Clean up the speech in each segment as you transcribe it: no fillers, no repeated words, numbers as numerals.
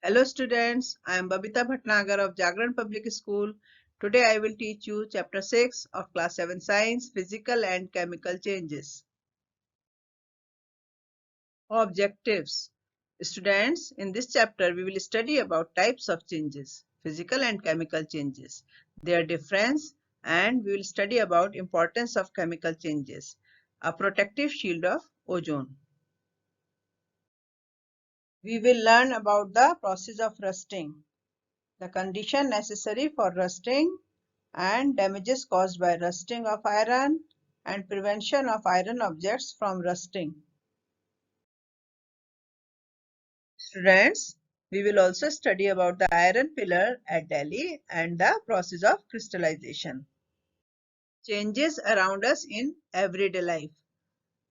Hello students, I am Babita Bhatnagar of Jagran Public School. Today I will teach you chapter 6 of class 7 science, physical and chemical changes. Objectives. Students, in this chapter we will study about types of changes, physical and chemical changes, their difference, and we will study about importance of chemical changes, a protective shield of ozone. We will learn about the process of rusting, the condition necessary for rusting and damages caused by rusting of iron and prevention of iron objects from rusting. Students, we will also study about the iron pillar at Delhi and the process of crystallization. Changes around us in everyday life.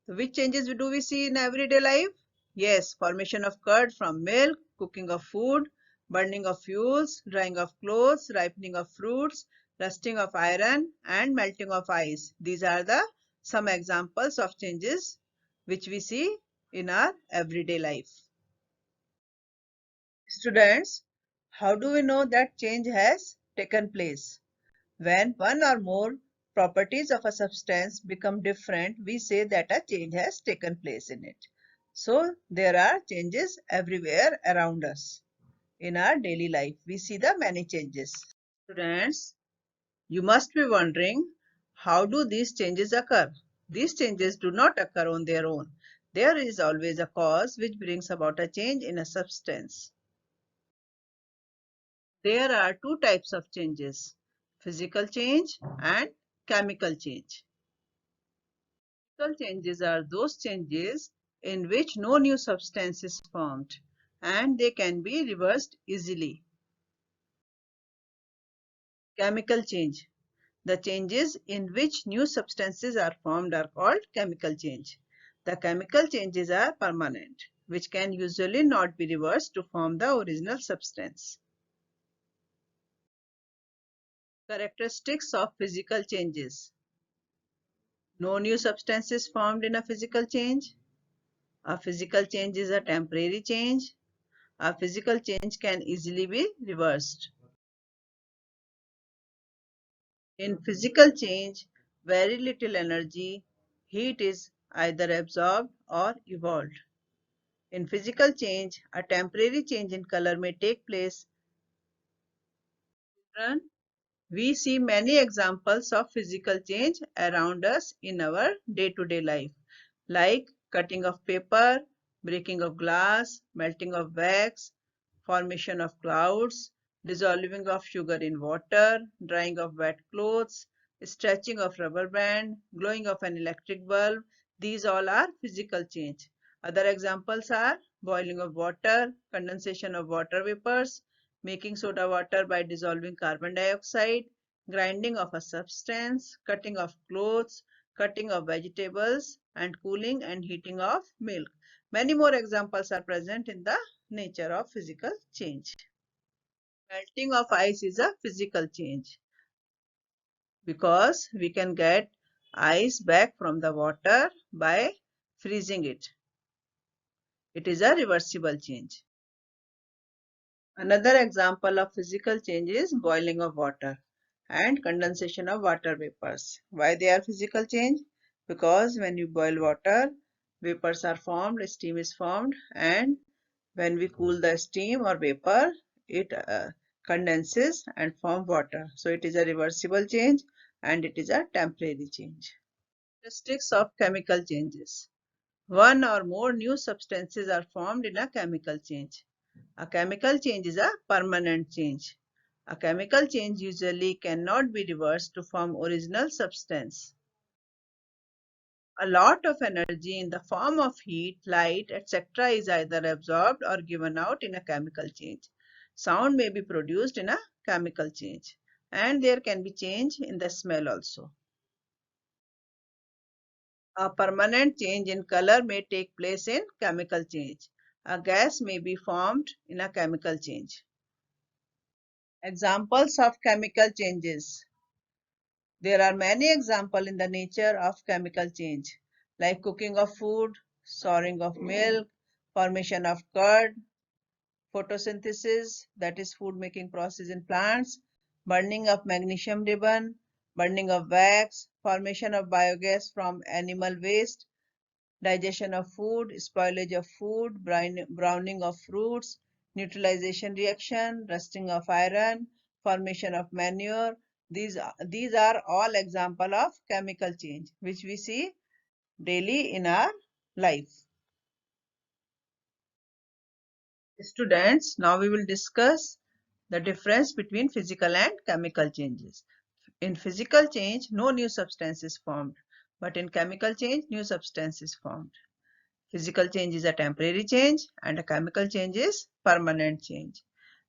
So which changes do we see in everyday life? Yes, formation of curd from milk, cooking of food, burning of fuels, drying of clothes, ripening of fruits, rusting of iron, and melting of ice. These are the some examples of changes which we see in our everyday life. Students, how do we know that change has taken place? When one or more properties of a substance become different, we say that a change has taken place in it. So there are changes everywhere around us. In our daily life, we see the many changes. Students, you must be wondering, how do these changes occur? These changes do not occur on their own. There is always a cause which brings about a change in a substance. There are two types of changes, physical change and chemical change. Physical changes are those changes in which no new substance is formed and they can be reversed easily. Chemical change. The changes in which new substances are formed are called chemical change. The chemical changes are permanent, which can usually not be reversed to form the original substance. Characteristics of physical changes. No new substance is formed in a physical change. A physical change is a temporary change. A physical change can easily be reversed. In physical change, very little energy, heat is either absorbed or evolved. In physical change, a temporary change in color may take place. We see many examples of physical change around us in our day-to-day life, like cutting of paper, breaking of glass, melting of wax, formation of clouds, dissolving of sugar in water, drying of wet clothes, stretching of rubber band, glowing of an electric bulb. These all are physical change. Other examples are boiling of water, condensation of water vapors, making soda water by dissolving carbon dioxide, grinding of a substance, cutting of clothes, cutting of vegetables, and cooling and heating of milk. Many more examples are present in the nature of physical change. Melting of ice is a physical change because we can get ice back from the water by freezing it. It is a reversible change. Another example of physical change is boiling of water and condensation of water vapors. Why they are physical change? Because when you boil water, vapors are formed, steam is formed, and when we cool the steam or vapor, it condenses and form water. So it is a reversible change and it is a temporary change. Characteristics of chemical changes. One or more new substances are formed in a chemical change. A chemical change is a permanent change. A chemical change usually cannot be reversed to form original substance. A lot of energy in the form of heat, light, etc. is either absorbed or given out in a chemical change. Sound may be produced in a chemical change, and there can be change in the smell also. A permanent change in color may take place in chemical change. A gas may be formed in a chemical change. Examples of chemical changes. There are many examples in the nature of chemical change, like cooking of food, souring of milk, formation of curd, photosynthesis, that is food making process in plants, burning of magnesium ribbon, burning of wax, formation of biogas from animal waste, digestion of food, spoilage of food, browning of fruits, neutralization reaction, rusting of iron, formation of manure. These are all example of chemical change which we see daily in our life. Students, now we will discuss the difference between physical and chemical changes. In physical change, no new substance is formed, but in chemical change, new substance is formed. Physical change is a temporary change and a chemical change is permanent change.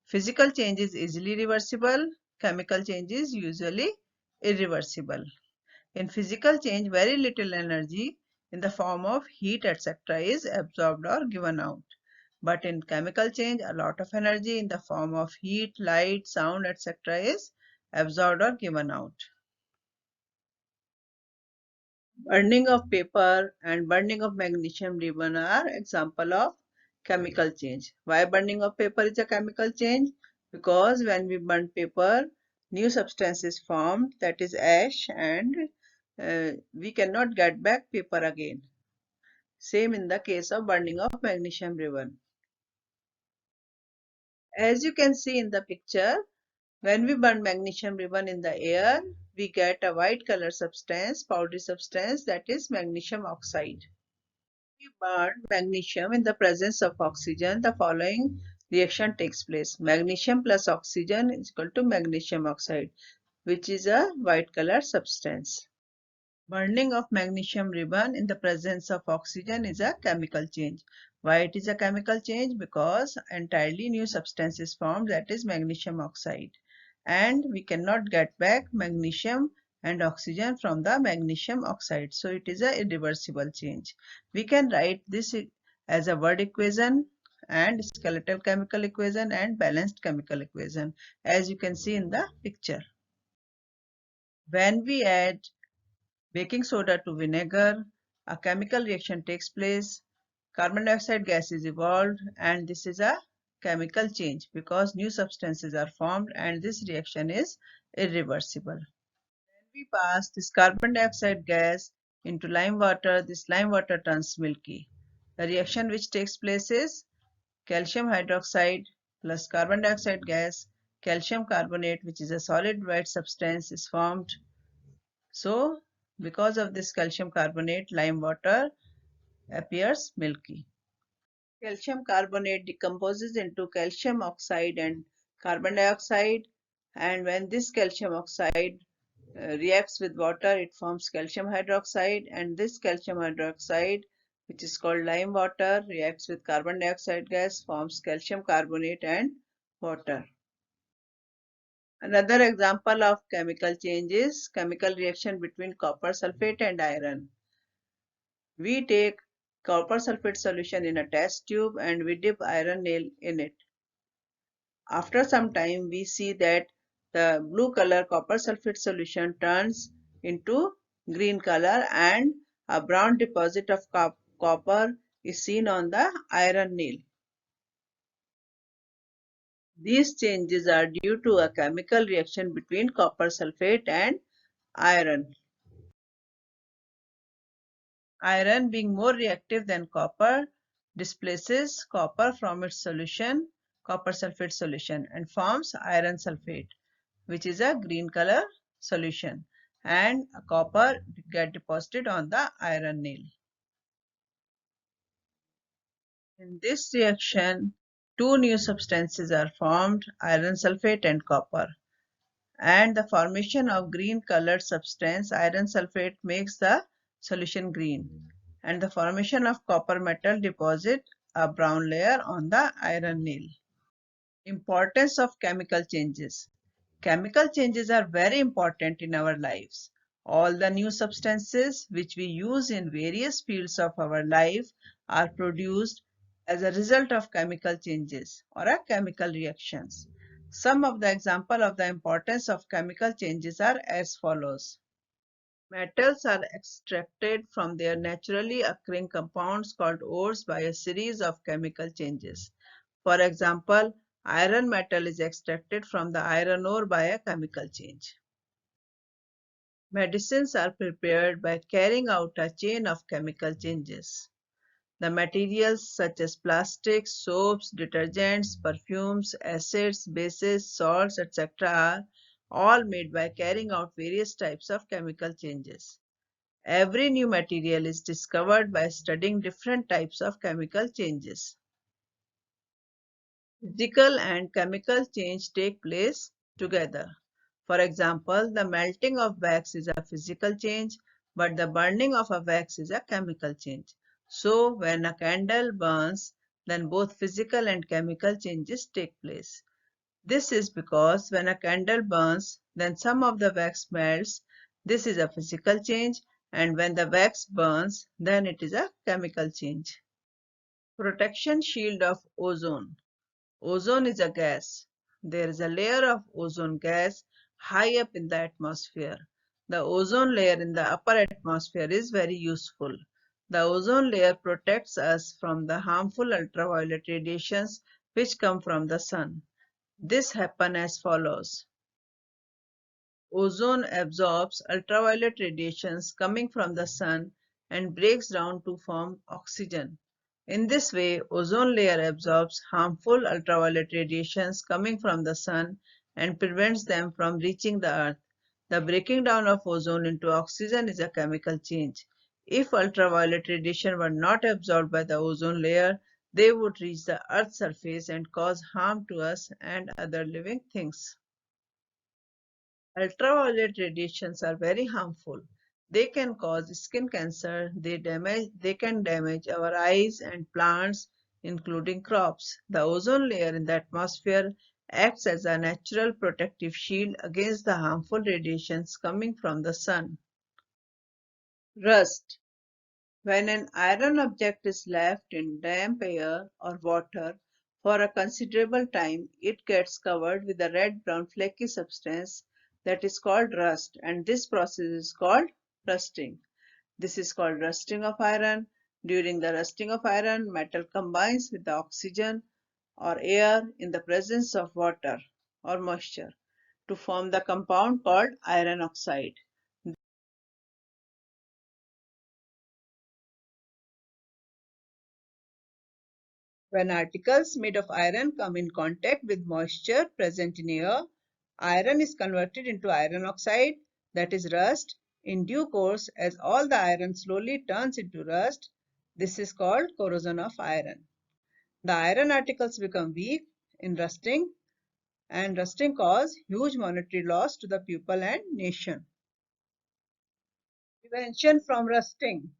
Physical change is easily reversible, chemical change is usually irreversible. In physical change, very little energy in the form of heat etc. is absorbed or given out. But in chemical change, a lot of energy in the form of heat, light, sound etc. is absorbed or given out. Burning of paper and burning of magnesium ribbon are example of chemical change. Why burning of paper is a chemical change? Because when we burn paper, new substance is formed, that is ash, and we cannot get back paper again. Same in the case of burning of magnesium ribbon. As you can see in the picture, when we burn magnesium ribbon in the air, we get a white color substance, powdery substance, that is magnesium oxide. We burn magnesium in the presence of oxygen, the following reaction takes place. Magnesium plus oxygen is equal to magnesium oxide, which is a white color substance. Burning of magnesium ribbon in the presence of oxygen is a chemical change. Why it is a chemical change? Because entirely new substance is formed, that is magnesium oxide. And we cannot get back magnesium and oxygen from the magnesium oxide. So it is a irreversible change. We can write this as a word equation and skeletal chemical equation and balanced chemical equation, as you can see in the picture. When we add baking soda to vinegar, a chemical reaction takes place, carbon dioxide gas is evolved, and this is a chemical change because new substances are formed and this reaction is irreversible. When we pass this carbon dioxide gas into lime water, this lime water turns milky. The reaction which takes place is calcium hydroxide plus carbon dioxide gas, calcium carbonate, which is a solid white substance, is formed. So, because of this calcium carbonate, lime water appears milky. Calcium carbonate decomposes into calcium oxide and carbon dioxide, and when this calcium oxide reacts with water, it forms calcium hydroxide, and this calcium hydroxide, which is called lime water, reacts with carbon dioxide gas, forms calcium carbonate and water. Another example of chemical change is chemical reaction between copper sulfate and iron. We take copper sulfate solution in a test tube and we dip iron nail in it. After some time, we see that the blue color copper sulfate solution turns into green color and a brown deposit of copper is seen on the iron nail. These changes are due to a chemical reaction between copper sulfate and iron. Iron, being more reactive than copper, displaces copper from its solution, copper sulfate solution, and forms iron sulfate, which is a green color solution, and copper get deposited on the iron nail. In this reaction, two new substances are formed, iron sulfate and copper. And the formation of green colored substance, iron sulfate, makes the solution green. And the formation of copper metal deposit a brown layer on the iron nail. Importance of chemical changes. Chemical changes are very important in our lives. All the new substances which we use in various fields of our life are produced as a result of chemical changes or a chemical reactions. Some of the example of the importance of chemical changes are as follows. Metals are extracted from their naturally occurring compounds called ores by a series of chemical changes. For example, iron metal is extracted from the iron ore by a chemical change. Medicines are prepared by carrying out a chain of chemical changes. The materials such as plastics, soaps, detergents, perfumes, acids, bases, salts, etc. are all made by carrying out various types of chemical changes. Every new material is discovered by studying different types of chemical changes. Physical and chemical change take place together. For example, the melting of wax is a physical change, but the burning of a wax is a chemical change. So, when a candle burns, then both physical and chemical changes take place. This is because when a candle burns, then some of the wax melts. This is a physical change, and when the wax burns, then it is a chemical change. Protection shield of ozone. Ozone is a gas. There is a layer of ozone gas high up in the atmosphere. The ozone layer in the upper atmosphere is very useful. The ozone layer protects us from the harmful ultraviolet radiations which come from the sun. This happens as follows. Ozone absorbs ultraviolet radiations coming from the sun and breaks down to form oxygen. In this way, ozone layer absorbs harmful ultraviolet radiations coming from the sun and prevents them from reaching the earth. The breaking down of ozone into oxygen is a chemical change. If ultraviolet radiation were not absorbed by the ozone layer, they would reach the earth's surface and cause harm to us and other living things. Ultraviolet radiations are very harmful. They can cause skin cancer, they can damage our eyes and plants, including crops. The ozone layer in the atmosphere acts as a natural protective shield against the harmful radiations coming from the sun. Rust. When an iron object is left in damp air or water for a considerable time, it gets covered with a red-brown flaky substance that is called rust, and this process is called rusting. This is called rusting of iron. During the rusting of iron, metal combines with the oxygen or air in the presence of water or moisture to form the compound called iron oxide. When articles made of iron come in contact with moisture present in air, iron is converted into iron oxide, that is rust. In due course, as all the iron slowly turns into rust, this is called corrosion of iron. The iron articles become weak in rusting, and rusting causes huge monetary loss to the people and nation. Prevention from rusting.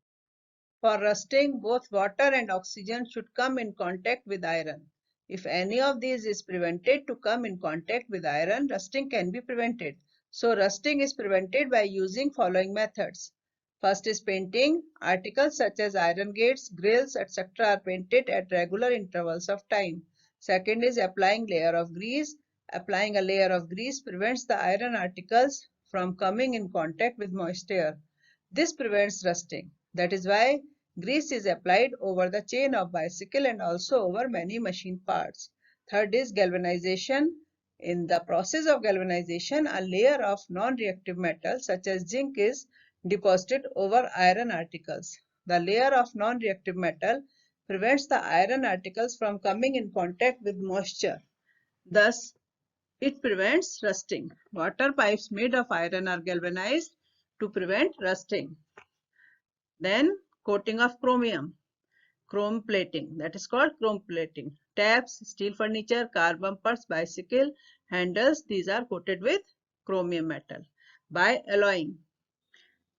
For rusting, both water and oxygen should come in contact with iron. If any of these is prevented to come in contact with iron, rusting can be prevented. So rusting is prevented by using following methods. First is painting. Articles such as iron gates, grills, etc. are painted at regular intervals of time. Second is applying layer of grease. Applying a layer of grease prevents the iron articles from coming in contact with moist air. This prevents rusting. That is why grease is applied over the chain of bicycle and also over many machine parts. Third is galvanization. In the process of galvanization, a layer of non-reactive metal such as zinc is deposited over iron articles. The layer of non-reactive metal prevents the iron articles from coming in contact with moisture. Thus, it prevents rusting. Water pipes made of iron are galvanized to prevent rusting. Then coating of chromium, chrome plating, that is called chrome plating. Taps, steel furniture, car bumpers, bicycle handles, these are coated with chromium metal. By alloying.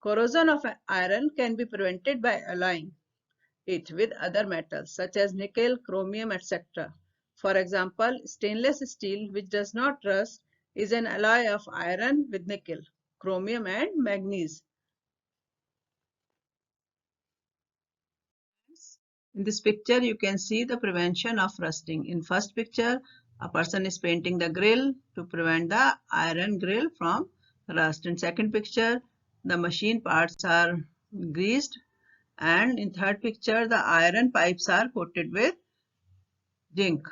Corrosion of iron can be prevented by alloying it with other metals such as nickel, chromium, etc. For example, stainless steel, which does not rust, is an alloy of iron with nickel, chromium and manganese. In this picture, you can see the prevention of rusting. In first picture, a person is painting the grill to prevent the iron grill from rust. In second picture, the machine parts are greased. And in third picture, the iron pipes are coated with zinc.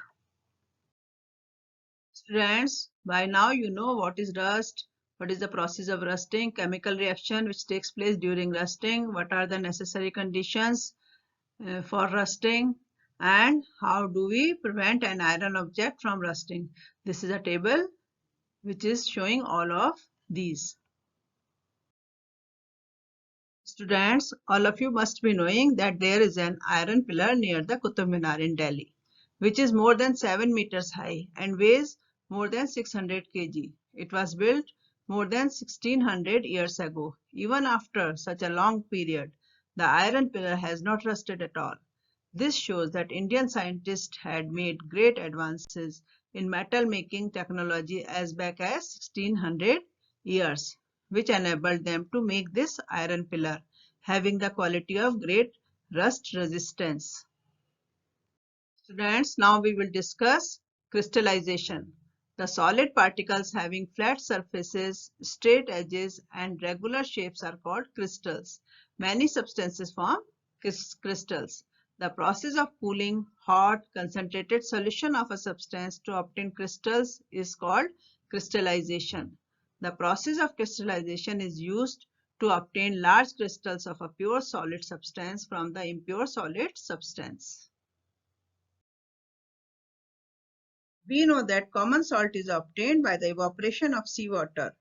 Students, by now you know what is rust, what is the process of rusting, chemical reaction which takes place during rusting, what are the necessary conditions for rusting, and how do we prevent an iron object from rusting. This is a table which is showing all of these. Students, all of you must be knowing that there is an iron pillar near the Qutub Minar in Delhi, which is more than 7 meters high and weighs more than 600 kg. It was built more than 1600 years ago. Even after such a long period, the iron pillar has not rusted at all. This shows that Indian scientists had made great advances in metal making technology as back as 1600 years, which enabled them to make this iron pillar having the quality of great rust resistance. Students, now we will discuss crystallization. The solid particles having flat surfaces, straight edges, and regular shapes are called crystals. Many substances form crystals. The process of cooling hot, concentrated solution of a substance to obtain crystals is called crystallization. The process of crystallization is used to obtain large crystals of a pure solid substance from the impure solid substance. We know that common salt is obtained by the evaporation of seawater,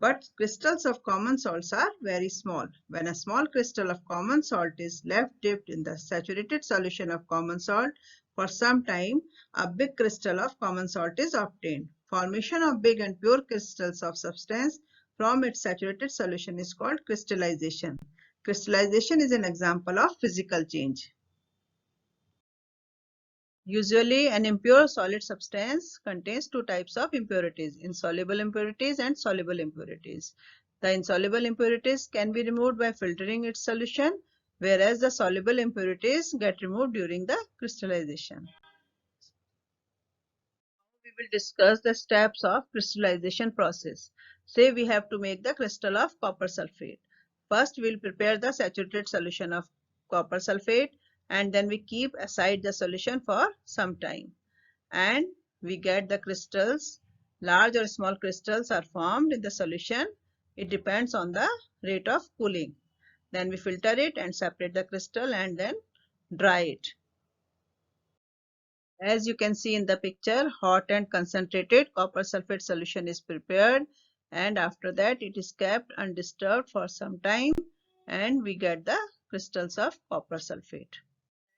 but crystals of common salts are very small. When a small crystal of common salt is left dipped in the saturated solution of common salt for some time, a big crystal of common salt is obtained. Formation of big and pure crystals of substance from its saturated solution is called crystallization. Crystallization is an example of physical change. Usually, an impure solid substance contains two types of impurities, insoluble impurities and soluble impurities. The insoluble impurities can be removed by filtering its solution, whereas the soluble impurities get removed during the crystallization. We will discuss the steps of crystallization process. Say we have to make the crystal of copper sulfate. First, we will prepare the saturated solution of copper sulfate and then we keep aside the solution for some time. And we get the crystals. Large or small crystals are formed in the solution. It depends on the rate of cooling. Then we filter it and separate the crystal and then dry it. As you can see in the picture, hot and concentrated copper sulfate solution is prepared, and after that it is kept undisturbed for some time and we get the crystals of copper sulfate.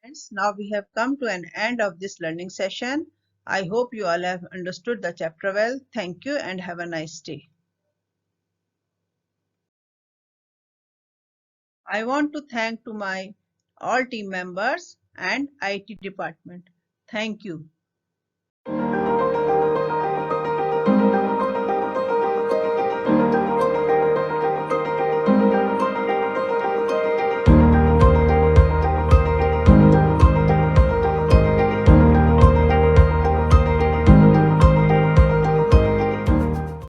Friends, now we have come to an end of this learning session. I hope you all have understood the chapter well. Thank you and have a nice day. I want to thank to my all team members and IT department. Thank you.